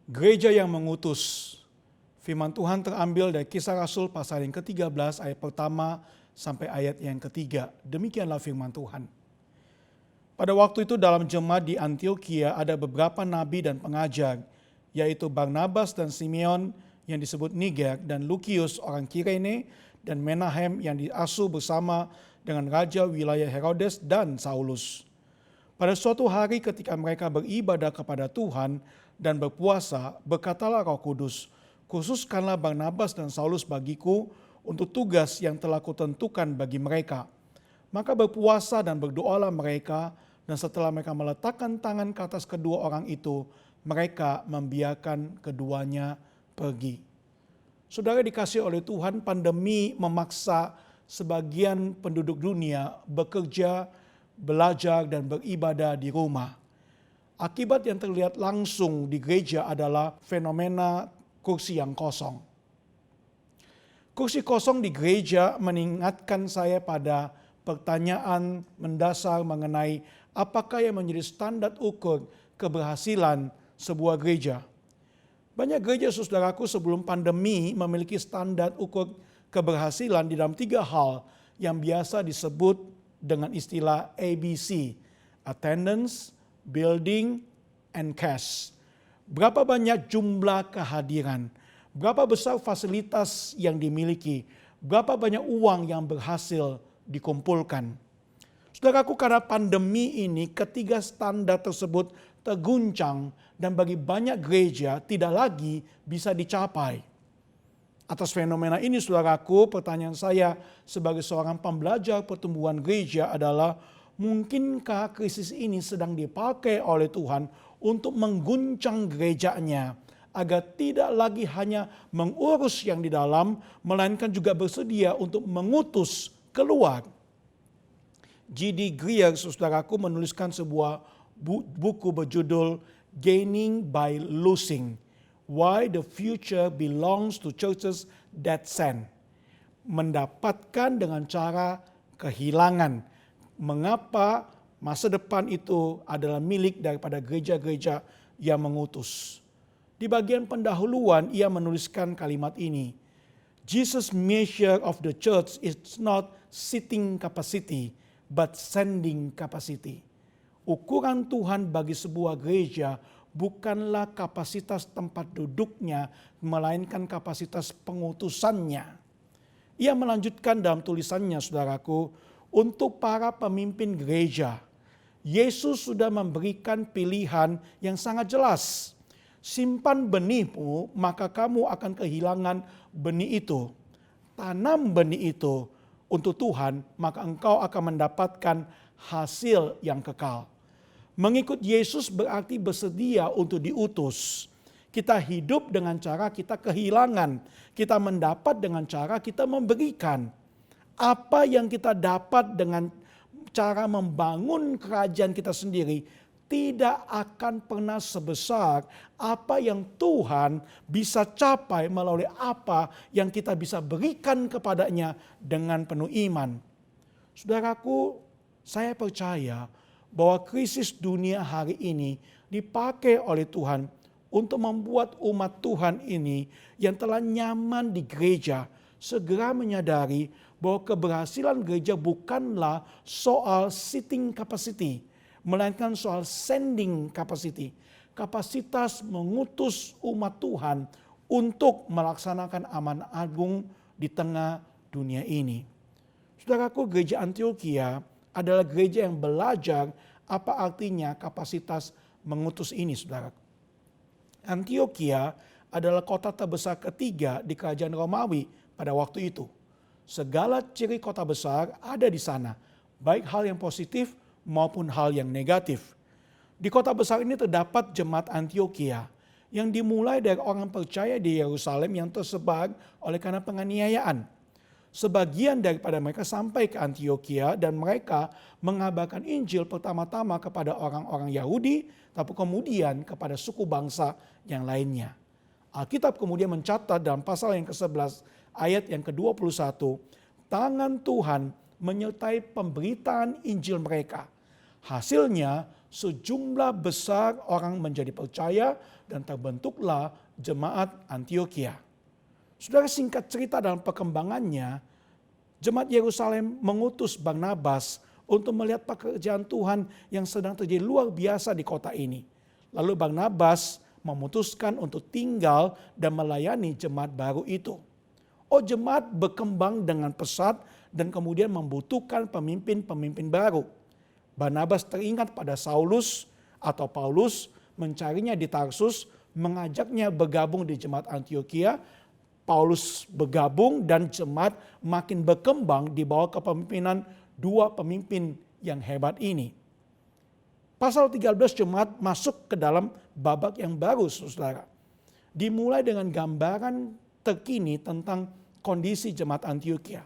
Gereja yang mengutus. Firman Tuhan terambil dari Kisah Rasul pasal yang ke-13 ayat pertama sampai ayat yang ketiga. Demikianlah firman Tuhan. Pada waktu itu dalam jemaat di Antioquia ada beberapa nabi dan pengajar, yaitu Barnabas dan Simeon yang disebut Niger, dan Lukius orang Kirene, dan Menahem yang diasuh bersama dengan raja wilayah Herodes dan Saulus. Pada suatu hari ketika mereka beribadah kepada Tuhan dan berpuasa, berkatalah Roh Kudus, "Khususkanlah Barnabas dan Saulus bagiku untuk tugas yang telah kutentukan bagi mereka." Maka berpuasa dan berdoalah mereka, dan setelah mereka meletakkan tangan ke atas kedua orang itu, mereka membiarkan keduanya pergi. Saudara dikasihi oleh Tuhan, pandemi memaksa sebagian penduduk dunia bekerja, belajar, dan beribadah di rumah. Akibat yang terlihat langsung di gereja adalah fenomena kursi yang kosong. Kursi kosong di gereja mengingatkan saya pada pertanyaan mendasar mengenai apakah yang menjadi standar ukur keberhasilan sebuah gereja. Banyak gereja, saudaraku, sebelum pandemi memiliki standar ukur keberhasilan di dalam 3 hal yang biasa disebut dengan istilah ABC: attendance, building, and cash. Berapa banyak jumlah kehadiran, berapa besar fasilitas yang dimiliki, berapa banyak uang yang berhasil dikumpulkan. Saudaraku, karena pandemi ini ketiga standar tersebut terguncang dan bagi banyak gereja tidak lagi bisa dicapai. Atas fenomena ini, saudaraku, pertanyaan saya sebagai seorang pembelajar pertumbuhan gereja adalah, mungkinkah krisis ini sedang dipakai oleh Tuhan untuk mengguncang gerejanya agar tidak lagi hanya mengurus yang di dalam, melainkan juga bersedia untuk mengutus keluar. G.D. Greer, saudaraku, menuliskan sebuah buku berjudul Gaining by Losing: Why the Future Belongs to Churches That Send. Mendapatkan dengan cara kehilangan. Mengapa masa depan itu adalah milik daripada gereja-gereja yang mengutus. Di bagian pendahuluan ia menuliskan kalimat ini: Jesus' measure of the church is not seating capacity, but sending capacity. Ukuran Tuhan bagi sebuah gereja bukanlah kapasitas tempat duduknya, melainkan kapasitas pengutusannya. Ia melanjutkan dalam tulisannya, saudaraku, untuk para pemimpin gereja, Yesus sudah memberikan pilihan yang sangat jelas. Simpan benihmu, maka kamu akan kehilangan benih itu. Tanam benih itu untuk Tuhan, maka engkau akan mendapatkan hasil yang kekal. Mengikut Yesus berarti bersedia untuk diutus. Kita hidup dengan cara kita kehilangan. Kita mendapat dengan cara kita memberikan. Apa yang kita dapat dengan cara membangun kerajaan kita sendiri tidak akan pernah sebesar apa yang Tuhan bisa capai melalui apa yang kita bisa berikan kepadanya dengan penuh iman. Saudaraku, saya percaya bahwa krisis dunia hari ini dipakai oleh Tuhan untuk membuat umat Tuhan ini yang telah nyaman di gereja segera menyadari bahwa keberhasilan gereja bukanlah soal sitting capacity, melainkan soal sending capacity. Kapasitas mengutus umat Tuhan untuk melaksanakan amanat agung di tengah dunia ini. Saudaraku, gereja Antioquia adalah gereja yang belajar apa artinya kapasitas mengutus ini, saudara. Antioquia adalah kota terbesar ketiga di kerajaan Romawi pada waktu itu. Segala ciri kota besar ada di sana, baik hal yang positif maupun hal yang negatif. Di kota besar ini terdapat jemaat Antioquia yang dimulai dari orang percaya di Yerusalem yang tersebar oleh karena penganiayaan. Sebagian daripada mereka sampai ke Antioquia dan mereka mengabarkan Injil pertama-tama kepada orang-orang Yahudi, tapi kemudian kepada suku bangsa yang lainnya. Alkitab kemudian mencatat dalam pasal yang ke-11 ayat yang ke-21, tangan Tuhan menyertai pemberitaan Injil mereka. Hasilnya sejumlah besar orang menjadi percaya dan terbentuklah jemaat Antiokhia. Saudara, singkat cerita dalam perkembangannya, jemaat Yerusalem mengutus Barnabas untuk melihat pekerjaan Tuhan yang sedang terjadi luar biasa di kota ini. Lalu Barnabas memutuskan untuk tinggal dan melayani jemaat baru itu. Jemaat berkembang dengan pesat dan kemudian membutuhkan pemimpin-pemimpin baru. Barnabas teringat pada Saulus atau Paulus, mencarinya di Tarsus, mengajaknya bergabung di jemaat Antiokhia. Paulus bergabung dan jemaat makin berkembang di bawah kepemimpinan dua pemimpin yang hebat ini. Pasal 13 jemaat masuk ke dalam babak yang baru, saudara. Dimulai dengan gambaran terkini tentang kondisi jemaat Antiokhia.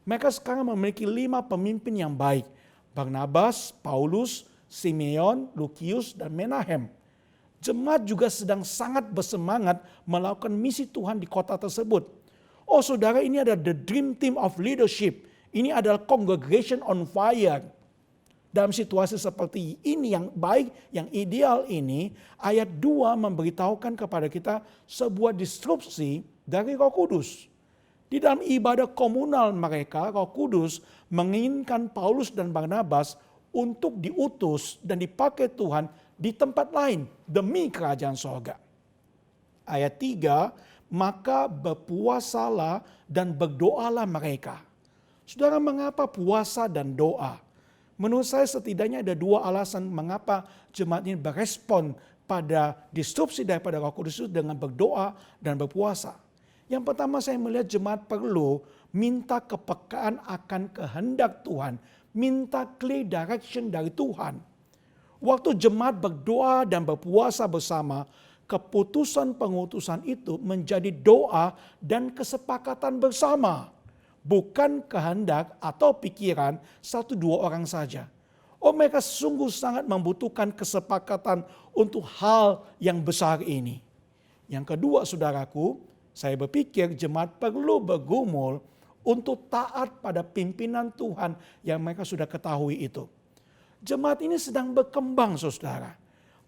Mereka sekarang memiliki 5 pemimpin yang baik. Barnabas, Paulus, Simeon, Lukius, dan Menahem. Jemaat juga sedang sangat bersemangat melakukan misi Tuhan di kota tersebut. Saudara, ini ada the dream team of leadership. Ini adalah congregation on fire. Dalam situasi seperti ini yang baik, yang ideal ini, ayat 2 memberitahukan kepada kita sebuah disrupsi dari Roh Kudus. Di dalam ibadah komunal mereka, Roh Kudus menginginkan Paulus dan Barnabas untuk diutus dan dipakai Tuhan di tempat lain demi kerajaan sorga. Ayat 3, maka berpuasalah dan berdoalah mereka. Saudara, mengapa puasa dan doa? Menurut saya setidaknya ada 2 alasan mengapa jemaat ini berespon pada disrupsi daripada Roh Kudus itu dengan berdoa dan berpuasa. Yang pertama, saya melihat jemaat perlu minta kepekaan akan kehendak Tuhan. Minta clear direction dari Tuhan. Waktu jemaat berdoa dan berpuasa bersama, keputusan pengutusan itu menjadi doa dan kesepakatan bersama. Bukan kehendak atau pikiran 1-2 orang saja. Mereka sungguh sangat membutuhkan kesepakatan untuk hal yang besar ini. Yang kedua, saudaraku, saya berpikir jemaat perlu bergumul untuk taat pada pimpinan Tuhan yang mereka sudah ketahui itu. Jemaat ini sedang berkembang, saudara.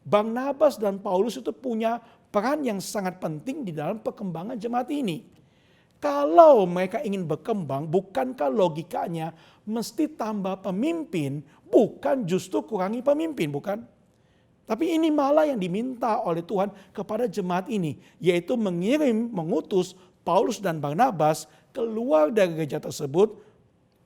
Barnabas dan Paulus itu punya peran yang sangat penting di dalam perkembangan jemaat ini. Kalau mereka ingin berkembang, bukankah logikanya mesti tambah pemimpin, bukan justru kurangi pemimpin, bukan? Tapi ini malah yang diminta oleh Tuhan kepada jemaat ini, yaitu mengutus Paulus dan Barnabas keluar dari gereja tersebut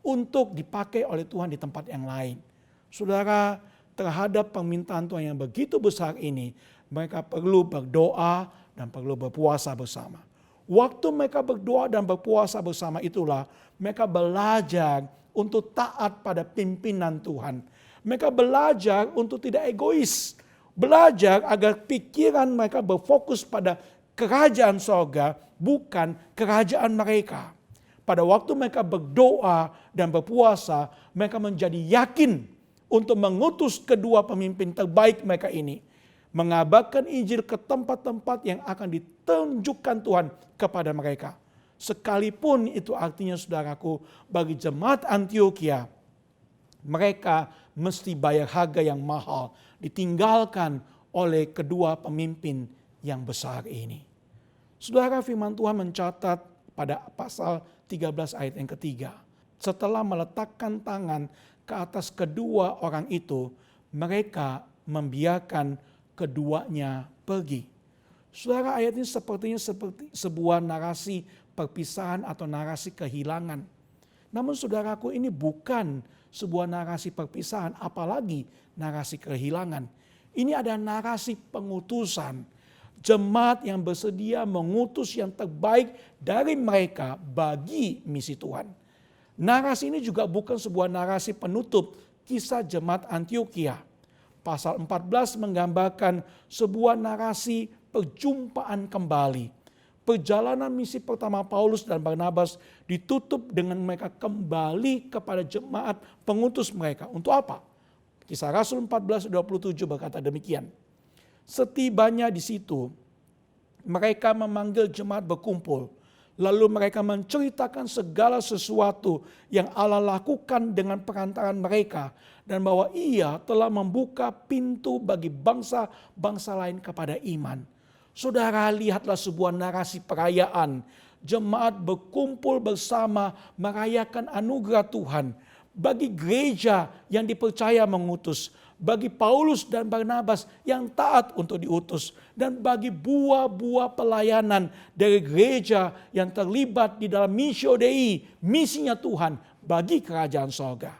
untuk dipakai oleh Tuhan di tempat yang lain. Saudara, terhadap permintaan Tuhan yang begitu besar ini, mereka perlu berdoa dan perlu berpuasa bersama. Waktu mereka berdoa dan berpuasa bersama itulah mereka belajar untuk taat pada pimpinan Tuhan. Mereka belajar untuk tidak egois. Belajar agar pikiran mereka berfokus pada kerajaan sorga, bukan kerajaan mereka. Pada waktu mereka berdoa dan berpuasa, mereka menjadi yakin untuk mengutus kedua pemimpin terbaik mereka ini. Mengabarkan Injil ke tempat-tempat yang akan ditunjukkan Tuhan kepada mereka. Sekalipun itu artinya, saudaraku, bagi jemaat Antiokhia, mereka mesti bayar harga yang mahal, ditinggalkan oleh kedua pemimpin yang besar ini. Saudara, firman Tuhan mencatat pada pasal 13 ayat yang ketiga. Setelah meletakkan tangan ke atas kedua orang itu, mereka membiarkan keduanya pergi. Saudara, ayat ini sepertinya seperti sebuah narasi perpisahan atau narasi kehilangan. Namun saudaraku, ini bukan sebuah narasi perpisahan, apalagi narasi kehilangan. Ini ada narasi pengutusan. Jemaat yang bersedia mengutus yang terbaik dari mereka bagi misi Tuhan. Narasi ini juga bukan sebuah narasi penutup kisah jemaat Antiokhia. Pasal 14 menggambarkan sebuah narasi perjumpaan kembali. Perjalanan misi pertama Paulus dan Barnabas ditutup dengan mereka kembali kepada jemaat pengutus mereka. Untuk apa? Kisah Rasul 14:27 berkata demikian. Setibanya di situ, mereka memanggil jemaat berkumpul. Lalu mereka menceritakan segala sesuatu yang Allah lakukan dengan perantaraan mereka. Dan bahwa Ia telah membuka pintu bagi bangsa-bangsa lain kepada iman. Saudara, lihatlah sebuah narasi perayaan. Jemaat berkumpul bersama merayakan anugerah Tuhan. Bagi gereja yang dipercaya mengutus. Bagi Paulus dan Barnabas yang taat untuk diutus. Dan bagi buah-buah pelayanan dari gereja yang terlibat di dalam missio Dei, misinya Tuhan bagi kerajaan sorga.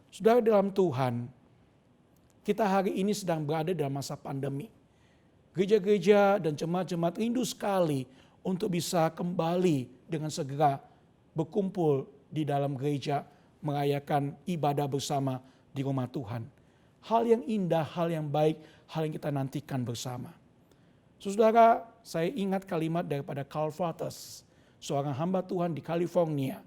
Saudara dalam Tuhan, kita hari ini sedang berada dalam masa pandemi. Gereja-gereja dan jemaat-jemaat rindu sekali untuk bisa kembali dengan segera berkumpul di dalam gereja, merayakan ibadah bersama di rumah Tuhan. Hal yang indah, hal yang baik, hal yang kita nantikan bersama. Saudara, saya ingat kalimat daripada Carl Vatters, seorang hamba Tuhan di California,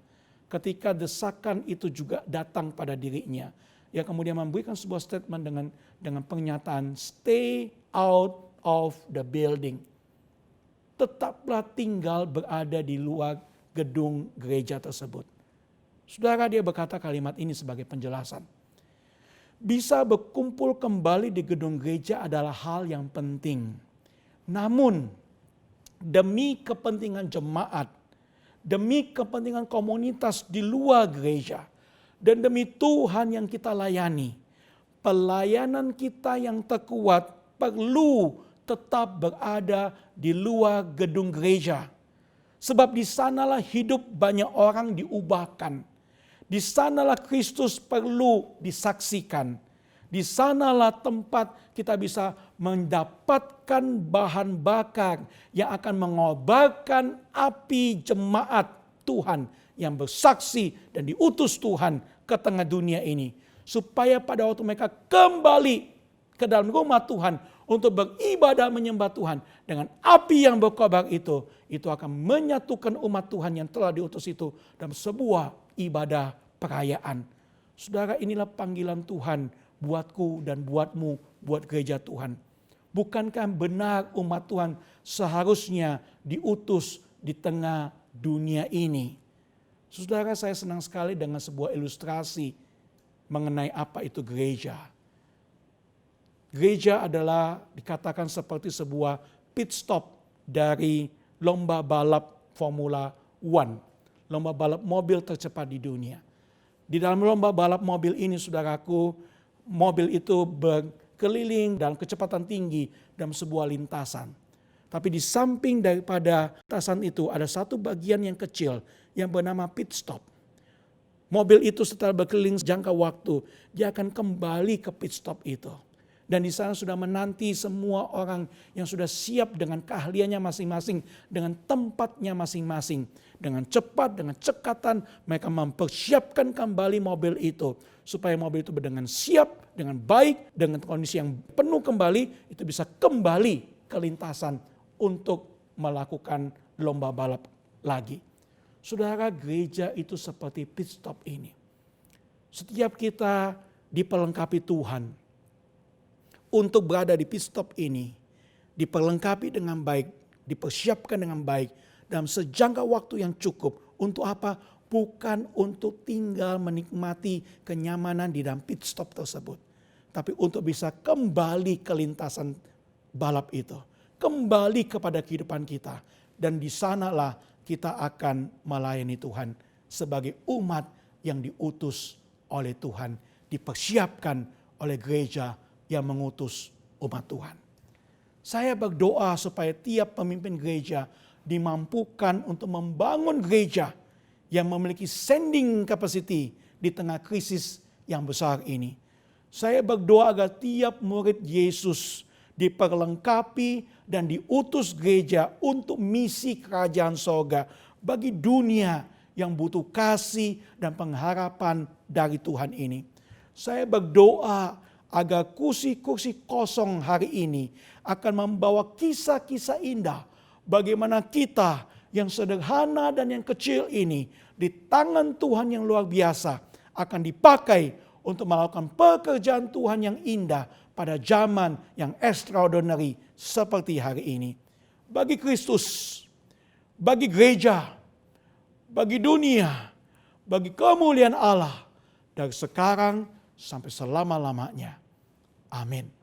ketika desakan itu juga datang pada dirinya. Ia kemudian memberikan sebuah statement dengan pernyataan, stay out of the building. Tetaplah tinggal berada di luar gedung gereja tersebut. Saudara, dia berkata kalimat ini sebagai penjelasan. Bisa berkumpul kembali di gedung gereja adalah hal yang penting. Namun, demi kepentingan jemaat, demi kepentingan komunitas di luar gereja, dan demi Tuhan yang kita layani, pelayanan kita yang terkuat perlu tetap berada di luar gedung gereja. Sebab di sanalah hidup banyak orang diubahkan. Di sanalah Kristus perlu disaksikan. Di sanalah tempat kita bisa mendapatkan bahan bakar yang akan mengobarkan api jemaat Tuhan yang bersaksi dan diutus Tuhan ke tengah dunia ini. Supaya pada waktu mereka kembali ke dalam rumah Tuhan untuk beribadah menyembah Tuhan dengan api yang berkobar itu akan menyatukan umat Tuhan yang telah diutus itu dalam sebuah ibadah perayaan. Saudara, inilah panggilan Tuhan buatku dan buatmu, buat gereja Tuhan. Bukankah benar umat Tuhan seharusnya diutus di tengah dunia ini? Saudara, saya senang sekali dengan sebuah ilustrasi mengenai apa itu gereja. Gereja adalah dikatakan seperti sebuah pit stop dari lomba balap Formula One. Lomba balap mobil tercepat di dunia. Di dalam lomba balap mobil ini, saudaraku, mobil itu berkeliling dalam kecepatan tinggi dalam sebuah lintasan. Tapi di samping daripada lintasan itu ada satu bagian yang kecil yang bernama pit stop. Mobil itu setelah berkeliling jangka waktu, dia akan kembali ke pit stop itu. Dan di sana sudah menanti semua orang yang sudah siap dengan keahliannya masing-masing, dengan tempatnya masing-masing. Dengan cepat, dengan cekatan mereka mempersiapkan kembali mobil itu. Supaya mobil itu dengan siap, dengan baik, dengan kondisi yang penuh kembali, itu bisa kembali ke lintasan untuk melakukan lomba balap lagi. Saudara, gereja itu seperti pit stop ini. Setiap kita diperlengkapi Tuhan untuk berada di pit stop ini, diperlengkapi dengan baik, dipersiapkan dengan baik, dalam sejangka waktu yang cukup. Untuk apa? Bukan untuk tinggal menikmati kenyamanan di dalam pit stop tersebut. Tapi untuk bisa kembali ke lintasan balap itu. Kembali kepada kehidupan kita. Dan di sanalah kita akan melayani Tuhan sebagai umat yang diutus oleh Tuhan. Dipersiapkan oleh gereja yang mengutus umat Tuhan. Saya berdoa supaya tiap pemimpin gereja dimampukan untuk membangun gereja yang memiliki sending capacity di tengah krisis yang besar ini. Saya berdoa agar tiap murid Yesus diperlengkapi dan diutus gereja untuk misi kerajaan sorga bagi dunia yang butuh kasih dan pengharapan dari Tuhan ini. Saya berdoa agar kursi-kursi kosong hari ini akan membawa kisah-kisah indah. Bagaimana kita yang sederhana dan yang kecil ini di tangan Tuhan yang luar biasa akan dipakai untuk melakukan pekerjaan Tuhan yang indah pada zaman yang extraordinary seperti hari ini. Bagi Kristus, bagi gereja, bagi dunia, bagi kemuliaan Allah dari sekarang sampai selama-lamanya. Amin.